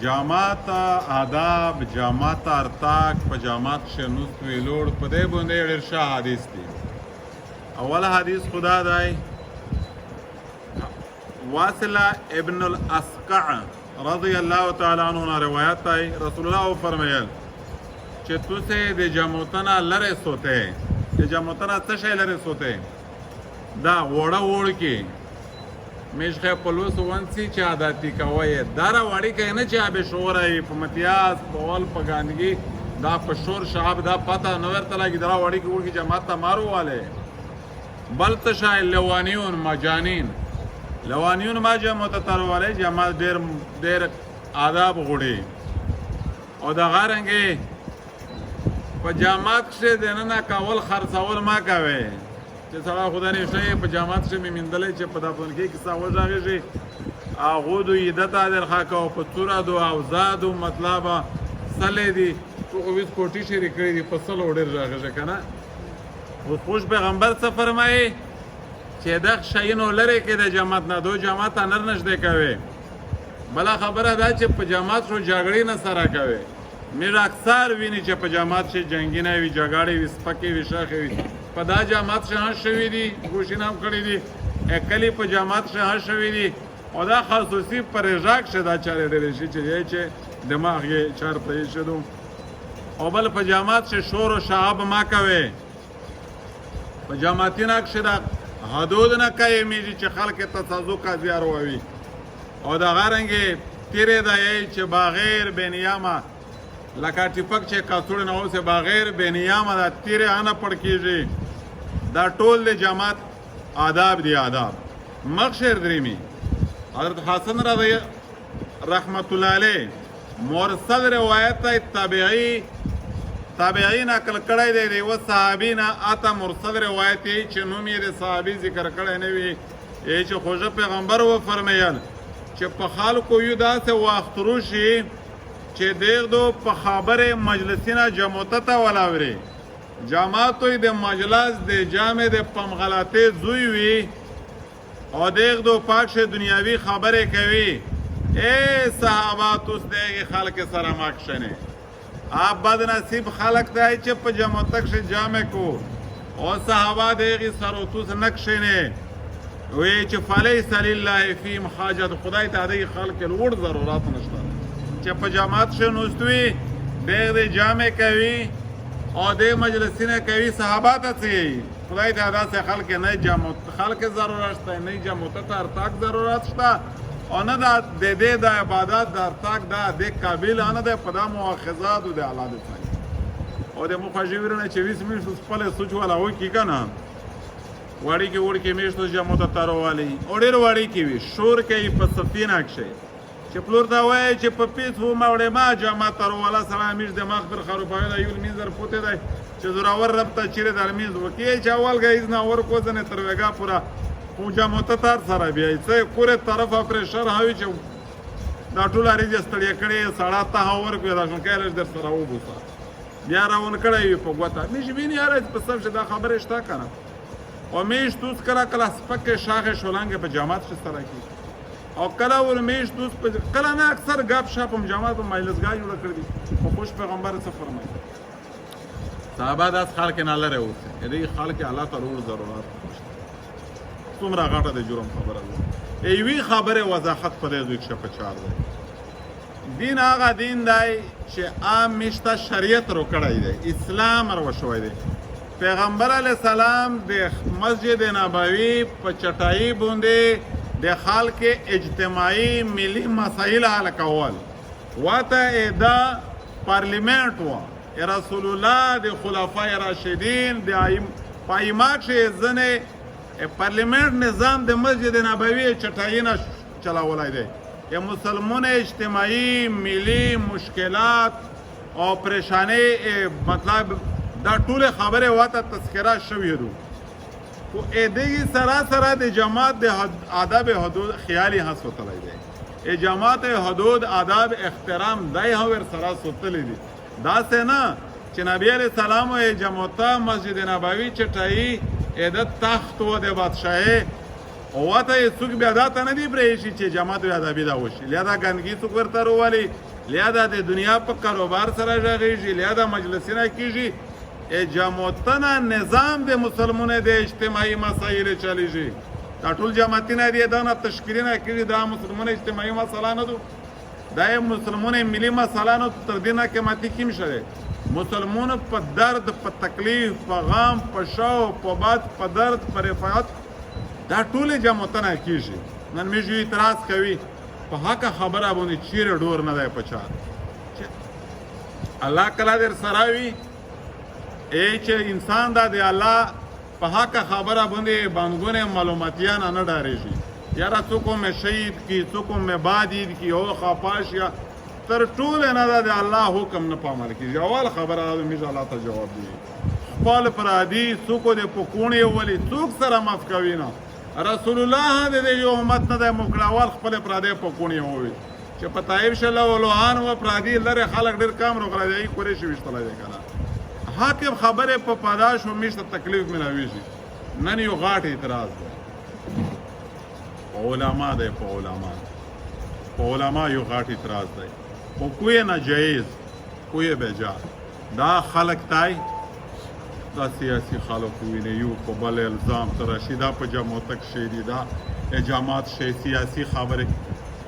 جامات آداب جامات ارتاق په جامات شنوس ویلوړ په دې باندې ډېر ښه حدیث دی. اول حدیث خدا دی واصله ابن الاسقع رضی الله تعالی عنہ روایت ہے رسول اللہ فرمایل چې تاسو د جاموتنا لره سوته د جاموتنا څه شی لره سوته دا وړه کې میشخه پلوس وانسی چې عادتي کوي دره وړي کې نه چې به شورای په متیاز په ول په ګاندګي دا په شور شعب دا پتا نو ورته لګي دره وړي کې ورګي جماعت مارو والے بل تشای لوانیون مجانین لوانیون ما جماعت تر والے جماعت ډیر آداب غړي او دا غارنګي په جماعت کې دنه کول خرڅول ما کوي چې سړی خدا نه شي په جامات کې مې مندلې چې په دافون کې کیسه وځاږي شي هغه دو یدتا در خاکه او په تورا دو او زادو مطلب سلې دي تو اوس کوټی شری کړی دي په سل وړر راغی کنه او خوش پیغمبر څه فرمایي چې دا شینو لره کې د جماعت نه دو جماعت نر نشته کوي بل خبره دا چې په جماعت شو جګړې نه سره کوي مې اکثر ویني چې په جماعت شي جنگي نه وي جګړې وي سپکې وي شاخې وي په دا جامات شهر شوي دي ګوشینام کړي دي اکلی په جامات شهر شوي دي او دا خصوصي پرېژاک شه دا چارې ډېرې شي چې دماغ یې چار پرې شدو او بل په جامات شه شور او شعب ما کوي په جاماتینا کې دا حدود نه کوي میږي چې خلک تصادو کا زیار ووي او دا غارنګي تیرې دا یې چې بغیر بنیامه لکه ټیپک چې کاڅوړ نه اوسه بغیر بنیامه دا تیرې انا پړ کیږي دا ټول د جماعت آداب دی آداب مخشر دریمی حضرت حسن رضی رحمت الله علیه مرسل روایت تابعی نقل کړی دی و صحابی نه اته مرسل روایت چې نوم یې د صحابي ذکر کړی نه وي چې خوږه پیغمبر و فرمایل چې په خلکو یو داسې وخت روشي چې دیغدو په خبره مجلسینا جمعته ولاوري جامعتوی د مجلس د جامع د پمغلاته زوی وی او دیغدو پاکش دنیاوی خبره کوي اے صحابات اوس دغه خلک سره ماکشنه آپ بد نصیب خلق دی چې په جمعتک ش جامع کو او صحابه دغه سره توس نقشنه وی چې فلیس لله فی حاجت خدای ته د خلق لوړ ضرورت نشته چې په جماعت ش نوستوي دغه جامع کوي او د مجلسینه کوي صحابات ته خدای ته داسې خلک نه جمع خلک ضرورت شته نه جمع ته ارتاق ضرورت شته او نه د دې د عبادت د ارتاق د قابل نه د پدا مؤاخذات او د اعلان او د مخاجرینه چې 20 منټ خپل سوچ ولا وای کی کنه وړي کې وړ کې میشتو جمع ته تاروالی او ډېر وړي کې وي شور کوي په سفینه کې چې پلور دا وای چې په پیڅو ماوړې ما جامه ترواله سره میز د مخ پر خروپای دا یو میزر پوته دی چې زراور رب ته چیرې در میز وکي چې اول غیز نه ور کو ځنه تر وګه پورا خو جامه ته تر سره بیا چې کوره طرفه پرشر هوي چې دا ټول اړیږي ستړي کړي ساړه ته اور کو دا څنګه کېل در سره وبوسه بیا راون کړی په ګوته مې ویني یاره په سم چې دا خبره شته کنه او مې شتوس کړه کله سپکه شاخه شولانګه په جامات څخه سره کی او کله ور میش دوس په کله نه اکثر غاب شاپ هم جماعت په مجلسګاه جوړ کړی او خوش پیغمبر څه فرمایي صحابه داس خلک نه لره اوسه دې خلک الله تعالی ضرورت څومره غاټه د جرم خبره ده ایوی خبره وضاحت په دې کې په چار ده دین هغه دین دی چې عام مشته شریعت رو کړی دی اسلام رو شوی دی پیغمبر علی السلام د مسجد نبوي په چټای باندې د خلق اجتماعي ملي مسائل حل کول واته دا پارلیمنت و رسول الله د خلفای راشدین د پایماک ځنه پارلیمنت نظام د مسجد نبوي چټاینه چلاولای دی یا مسلمان اجتماعي ملي مشکلات او پریشانی مطلب دا ټول خبره واته تذکرہ شوی دو خو ادهی سراسر د جماعت د آداب حدود خیالی هست وطلعی دی جماعت حدود آداب احترام دای هاور سراس وطلی دی دا سه نه چې نبی علیہ السلام و جماعتا مسجد نبوی چټایی ادت تخت و د بادشاهی او واته څوک بیا دا ته نه دی پرېښي چې جماعت آدابي دا وشي لیا دا ګندګي څوک ورته وروالي لیا دا د دنیا په کاروبار سره غږیږي، لیا دا مجلسونه کیږي. جماعتونه نظام د مسلمانانو د اجتماعي مسایل چلیږي. دا ټول جماعتونه دي دا نه تشکیلونه کیږي، دا مسلمانانو اجتماعي مسله نه ده، دا مسلمانانو ملي مسله نه تر دې نه قیمتي کیم شوی. مسلمانانو په درد، په تکلیف، په غم، په شو، په بد، په درد، په رفعت دا ټول جماعتونه کیږي. نن موږ اعتراض کوي په حق خبره باندې چیرې ډور نه دی پچا. الله کله در سره وي چې انسان دا د الله په حق خبره باندې بانګونه معلوماتیان نه ډارېږي. یاره څوک مې شهید کی، څوک مې بادید کی او خفاش یا تر ټول نه دا د الله حکم نه پامل کیږي. اول خبره دا موږ الله ته جواب دی. خپل پرادي څوک د پکونې ولي څوک سره مف کوي نه. رسول الله د دې امت نه د مکړاوال خپل پرادي پکونې ووي چې په طائف شله ولوان و پرادي لره خلک ډېر کم روغړی دی قریش وشتلی دی کنه. حاکم خبره په پاداش و میشته تکلیف ملاویږي. نن یو غاټ اعتراض دی په علما دی، په علما یو غاټ اعتراض دی. خو کوی ناجایز کوی بجا دا خلق تای دا سیاسی خلق وینه یو په بل الزام تر رشیدا په جماعت شیری دا جماعت شی سیاسی خبره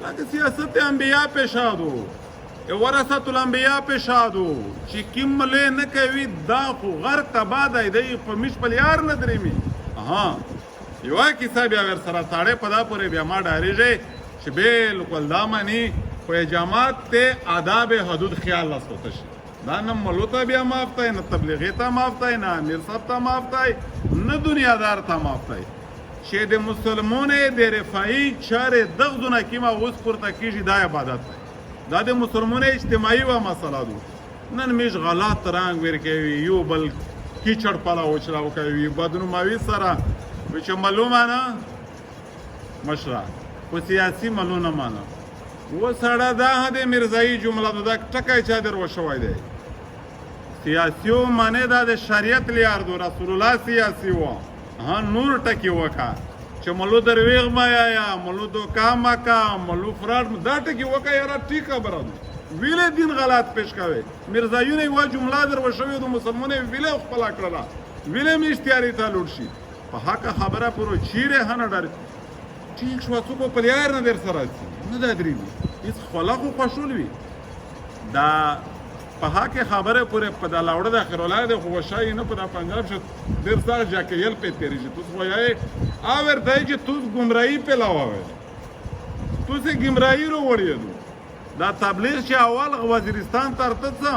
لکه سیاست انبیاء پیشادو ورثت الانبیاء پیشادو چې کیم له نه کوي دا خو غر تبا دی په مش په یار نه درېمی. ها یو کیسه بیا ور سره تاړه پدا پورې بیا ما ډاریږي چې بالکل دا معنی په جماعت ته آداب حدود خیال لاسته شي. دا نه ملوته بیا معاف تای، نه تبلیغی ته معاف تای، نه امیر صاحب ته معاف تای، نه دنیادار ته معاف تای. چې د مسلمانې د رفاهي چارې دغدونه کیما اوس پورته کیږي دا عبادت دی. دا د مسلمانې اجتماعي و مسله ده. نن میش غلط رنگ ورکوي، یو بل کیچړ پلا وچراو کوي، بدنماوي سره چې معلومه نه مشره خو سیاسي معلومه مانه و سړه دا د مرزایي جمله ده. دا ټکی چا در وشوی دی سیاسیو معنی دا د شریعت لیار دو رسول الله سیاسی و. ها نور ټکی وکا چې ملو درویغ ما یا ملو دوکا ما کا ملو فراډ دا ټکی وکا یاره ټیک خبره ده. ویلې دین غلط پیش کوي. مرزایونه یو جمله در وشوی د مسلمانې ویلې خپل کړلا ویلې می اشتیاري ته لوټ شي په حق خبره پرو چیرې هنه ډر ټیک شو څوک په لیار نه در سره نه دا درېږي هېڅ خلاقو خوشول وي. دا په حق خبره پورې په دا لاوړه د خیرالله د خو وشایي نه په دا پنجاب شد ډېر سخت جاکیل پې تېرېږي. توس وایې ورته چې توس ګمراهي پې لاووی توس یې ګمراهي راوړېدو. دا تبلیغ چې اول وزیرستان ته ارته څه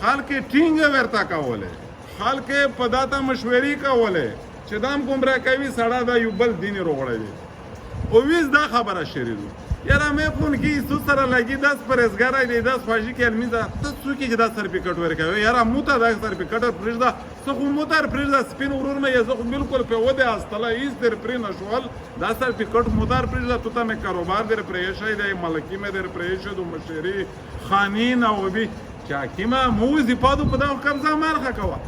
خلک یې ټینګه ورته کولی، خلک یې په دا ته مشورې کولی چې دا هم ګمراه کوي سړی دا یو بل دین یې راوړی. اویز دا خبره شریدو یاره مې خون کې سو سره لګي 10 پرهیزګاری دی 10 فاجي کې علمي ده ته څوک چې دا سرټیفیکټ ورکوي یاره موته دا سرټیفیکټ پرېږده څه خو موته پرېږده سپین ورور مې یې زه خو بالکل په ودې هستله هېڅ در پرې نه شول دا سرټیفیکټ موته پرېږده تو ته مې کاروبار در پرې ایښی دی ملکي مې در پرې ایښی دو مشري خاني نوبي چې حکیمه مو وظیفادو په دغه قبضه مرخه کوه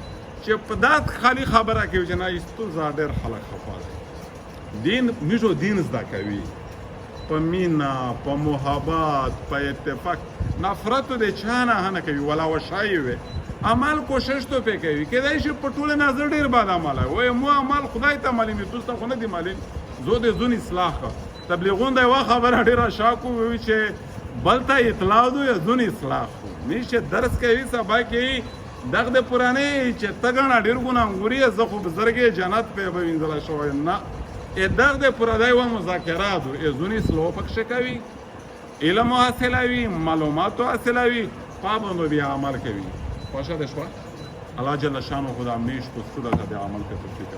چې په دا خالي خبره کوي چې نه ایستو ډېر خلک خفا دي. دین میشو دین زده کوي په مینا، په محبت، په اتفاق. نفرت د چا نه نه کوي ولا وشایي وي. عمل کوشش تو پې کوي کیدای شي په ټوله نظر ډېر بد عمله وایي مو عمل خدای ته معلوم توس ته خو نه دي معلوم زه د ځون اصلاح کا تبلیغون دا یوه خبره ډېره شاکو وي چې بل ته اطلاع دو یا ځون اصلاح خو نیشه درس کوي سبا کوي دغه د پرانې چې ته ګڼه ډېر ګناهګوري زه خو بزرګې جنت پې به وینځلی شوی نه دغه د پردی و مذاکراتو ځون اصلاح پکښې کوي علم حاصلوي معلوماتو حاصلوي پابندو بیا عمل کوي. خوښه دې شوه الله جل شانو خدا میش کو ستوله ته د عمل کې توفیق